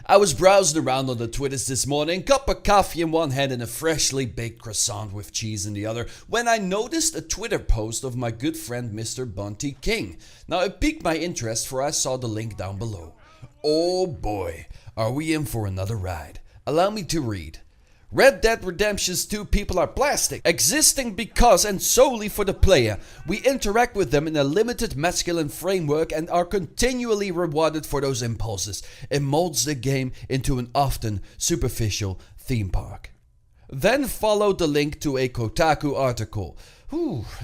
I was browsing around on the Twitters this morning, cup of coffee in one hand and a freshly baked croissant with cheese in the other, when I noticed a Twitter post of my good friend Mr. Bunty King. Now it piqued my interest, for I saw the link down below. Oh boy, are we in for another ride. Allow me to read. Red Dead Redemption's 2 people are plastic, existing because and solely for the player. We interact with them in a limited masculine framework and are continually rewarded for those impulses. It molds the game into an often superficial theme park. Then followed the link to a Kotaku article.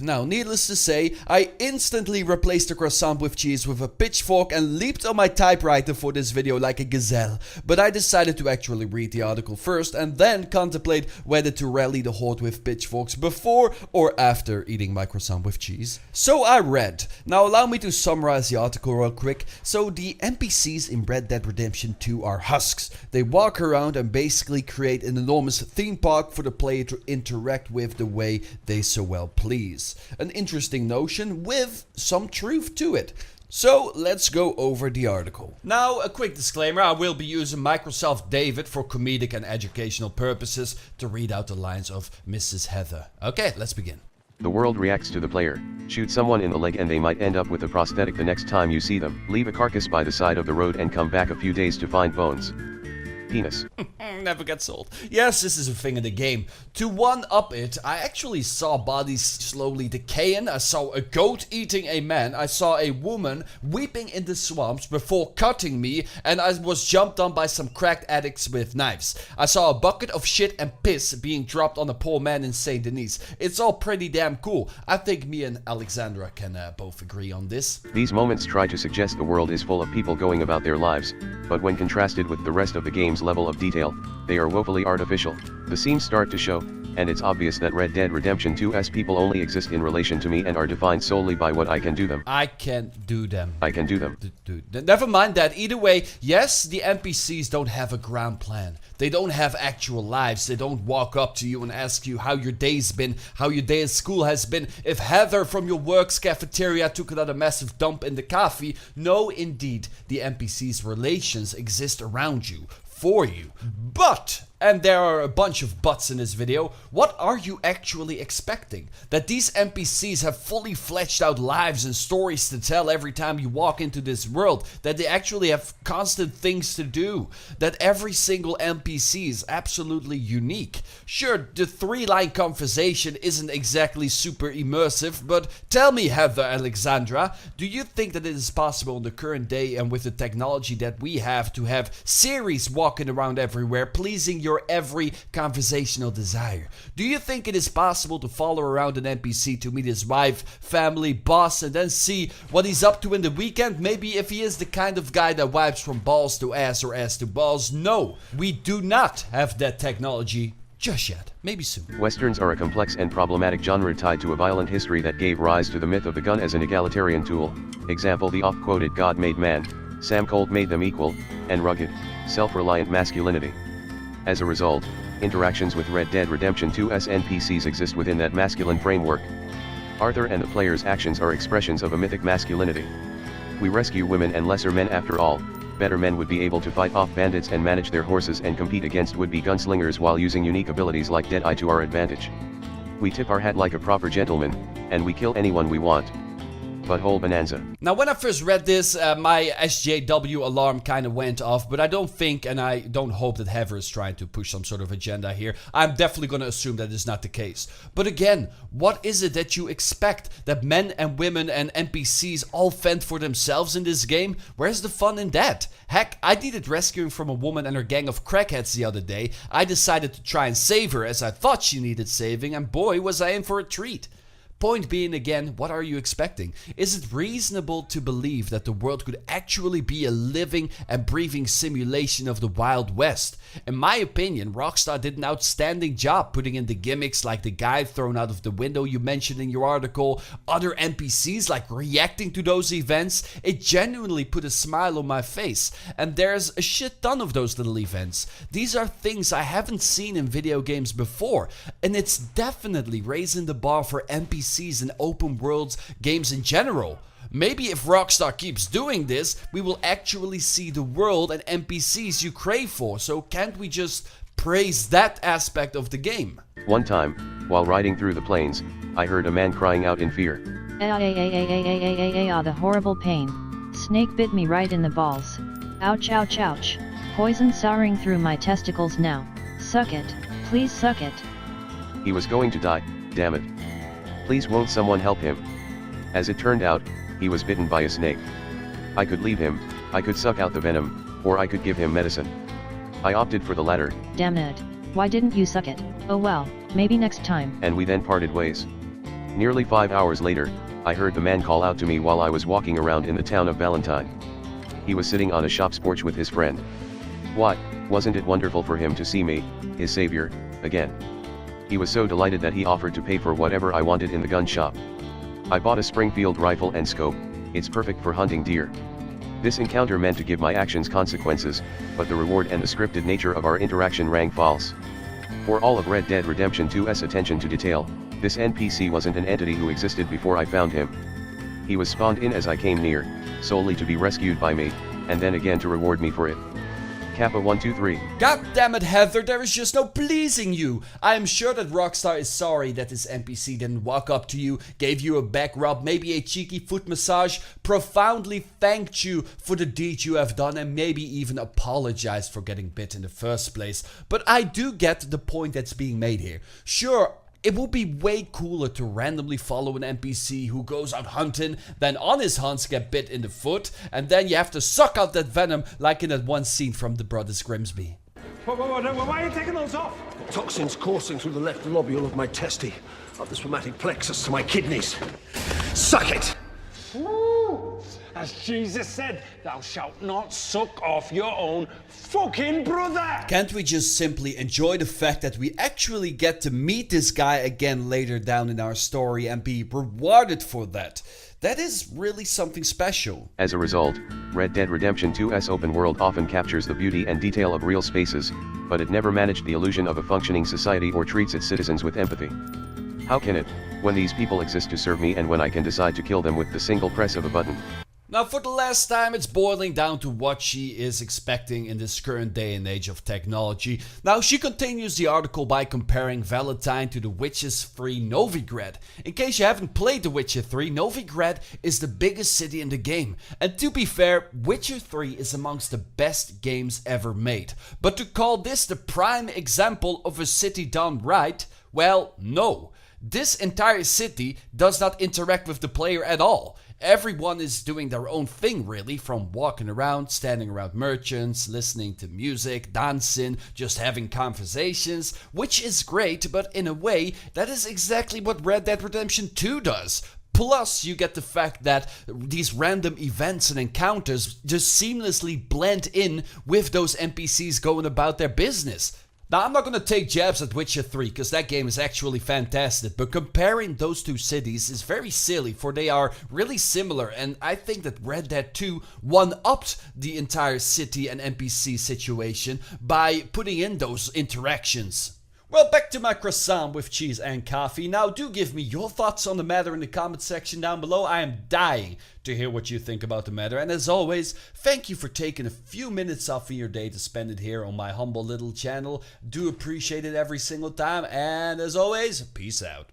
Now, needless to say, I instantly replaced the croissant with cheese with a pitchfork and leaped on my typewriter for this video like a gazelle. But I decided to actually read the article first and then contemplate whether to rally the horde with pitchforks before or after eating my croissant with cheese. So I read. Now allow me to summarize the article real quick. So the NPCs in Red Dead Redemption 2 are husks. They walk around and basically create an enormous theme park for the player to interact with the way they so well please. An interesting notion with some truth to it. So let's go over the article. Now a quick disclaimer, I will be using Microsoft David for comedic and educational purposes to read out the lines of Mrs. Heather. Okay, let's begin. The world reacts to the player. Shoot someone in the leg and they might end up with a prosthetic the next time you see them. Leave a carcass by the side of the road and come back a few days to find bones. Penis. Never gets old. Yes, this is a thing in the game. To one-up it, I actually saw bodies slowly decaying. I saw a goat eating a man. I saw a woman weeping in the swamps before cutting me, and I was jumped on by some cracked addicts with knives. I saw a bucket of shit and piss being dropped on a poor man in Saint Denis. It's all pretty damn cool. I think me and Alexandra can both agree on this. These moments try to suggest the world is full of people going about their lives, but when contrasted with the rest of the game's level of detail, they are woefully artificial. The scenes start to show, and it's obvious that Red Dead Redemption 2's people only exist in relation to me and are defined solely by what I can do them. I can't do them. I can do them. Never mind that. Either way, yes, the NPCs don't have a grand plan. They don't have actual lives. They don't walk up to you and ask you how your day's been, how your day at school has been, if Heather from your work's cafeteria took another massive dump in the coffee. No, indeed, the NPCs' relations exist around you, for you. But, and there are a bunch of buts in this video, what are you actually expecting? That these NPCs have fully fleshed out lives and stories to tell every time you walk into this world? That they actually have constant things to do? That every single NPC is absolutely unique? Sure, the 3-line conversation isn't exactly super immersive, but tell me, Heather Alexandra, do you think that it is possible in the current day and with the technology that we have to have Series walking around everywhere pleasing your every conversational desire? Do you think it is possible to follow around an NPC to meet his wife, family, boss, and then see what he's up to in the weekend? Maybe if he is the kind of guy that wipes from balls to ass or ass to balls. No, we do not have that technology just yet. Maybe soon. Westerns are a complex and problematic genre tied to a violent history that gave rise to the myth of the gun as an egalitarian tool. Example: the oft-quoted God made man, Sam Colt made them equal, and rugged, self-reliant masculinity. As a result, interactions with Red Dead Redemption 2's NPCs exist within that masculine framework. Arthur and the player's actions are expressions of a mythic masculinity. We rescue women and lesser men after all. Better men would be able to fight off bandits and manage their horses and compete against would-be gunslingers while using unique abilities like Deadeye to our advantage. We tip our hat like a proper gentleman, and we kill anyone we want. Butthole bonanza. Now, when I first read this, my SJW alarm kind of went off, but I don't think and I don't hope that Heather is trying to push some sort of agenda here. I'm definitely going to assume that is not the case. But again, what is it that you expect? That men and women and NPCs all fend for themselves in this game? Where's the fun in that? Heck, I needed rescuing from a woman and her gang of crackheads the other day. I decided to try and save her as I thought she needed saving, and boy was I in for a treat. Point being again, what are you expecting? Is it reasonable to believe that the world could actually be a living and breathing simulation of the Wild West? In my opinion, Rockstar did an outstanding job putting in the gimmicks like the guy thrown out of the window you mentioned in your article, other NPCs like reacting to those events. It genuinely put a smile on my face, and there's a shit ton of those little events. These are things I haven't seen in video games before, and it's definitely raising the bar for NPCs and open worlds games in general. maybe if Rockstar keeps doing this, we will actually see the world and NPCs you crave for, so can't we just praise that aspect of the game? One time, while riding through the plains, I heard a man crying out in fear. The horrible pain. Snake bit me right in the balls. Ouch, ouch, ouch. Poison souring through my testicles now. Suck it. Please suck it. He was going to die, damn it. Please won't someone help him? As it turned out, he was bitten by a snake. I could leave him, I could suck out the venom, or I could give him medicine. I opted for the latter. Damn it. Why didn't you suck it? Oh well, maybe next time. And we then parted ways. Nearly 5 hours later, I heard the man call out to me while I was walking around in the town of Valentine. He was sitting on a shop's porch with his friend. What, wasn't it wonderful for him to see me, his savior, again? He was so delighted that he offered to pay for whatever I wanted in the gun shop. I bought a Springfield rifle and scope, it's perfect for hunting deer. This encounter meant to give my actions consequences, but the reward and the scripted nature of our interaction rang false. For all of Red Dead Redemption 2's attention to detail, this NPC wasn't an entity who existed before I found him. He was spawned in as I came near, solely to be rescued by me, and then again to reward me for it. Kappa 123. God damn it, Heather, there is just no pleasing you. I am sure that Rockstar is sorry that this NPC didn't walk up to you, gave you a back rub, maybe a cheeky foot massage, profoundly thanked you for the deed you have done, and maybe even apologized for getting bit in the first place. But I do get the point that's being made here. Sure, it would be way cooler to randomly follow an NPC who goes out hunting, then on his hunts get bit in the foot, and then you have to suck out that venom like in that one scene from The Brothers Grimsby. Why are you taking those off? The toxins coursing through the left lobule of my testy, up the spermatic plexus to my kidneys. Suck it! As Jesus said, thou shalt not suck off your own fucking brother! Can't we just simply enjoy the fact that we actually get to meet this guy again later down in our story and be rewarded for that? That is really something special. As a result, Red Dead Redemption 2's open world often captures the beauty and detail of real spaces, but it never managed the illusion of a functioning society or treats its citizens with empathy. How can it, when these people exist to serve me and when I can decide to kill them with the single press of a button? Now for the last time, it's boiling down to what she is expecting in this current day and age of technology. Now she continues the article by comparing Valentine to The Witcher 3 Novigrad. In case you haven't played The Witcher 3, Novigrad is the biggest city in the game. And to be fair, Witcher 3 is amongst the best games ever made. But to call this the prime example of a city done right, well, no. This entire city does not interact with the player at all. Everyone is doing their own thing really, from walking around, standing around merchants, listening to music, dancing, just having conversations, which is great, but in a way, that is exactly what Red Dead Redemption 2 does. Plus, you get the fact that these random events and encounters just seamlessly blend in with those NPCs going about their business. Now, I'm not going to take jabs at Witcher 3, because that game is actually fantastic, but comparing those two cities is very silly, for they are really similar, and I think that Red Dead 2 one-upped the entire city and NPC situation by putting in those interactions. Well, back to my croissant with cheese and coffee. Now, do give me your thoughts on the matter in the comment section down below. I am dying to hear what you think about the matter. And as always, thank you for taking a few minutes off of your day to spend it here on my humble little channel. Do appreciate it every single time. And as always, peace out.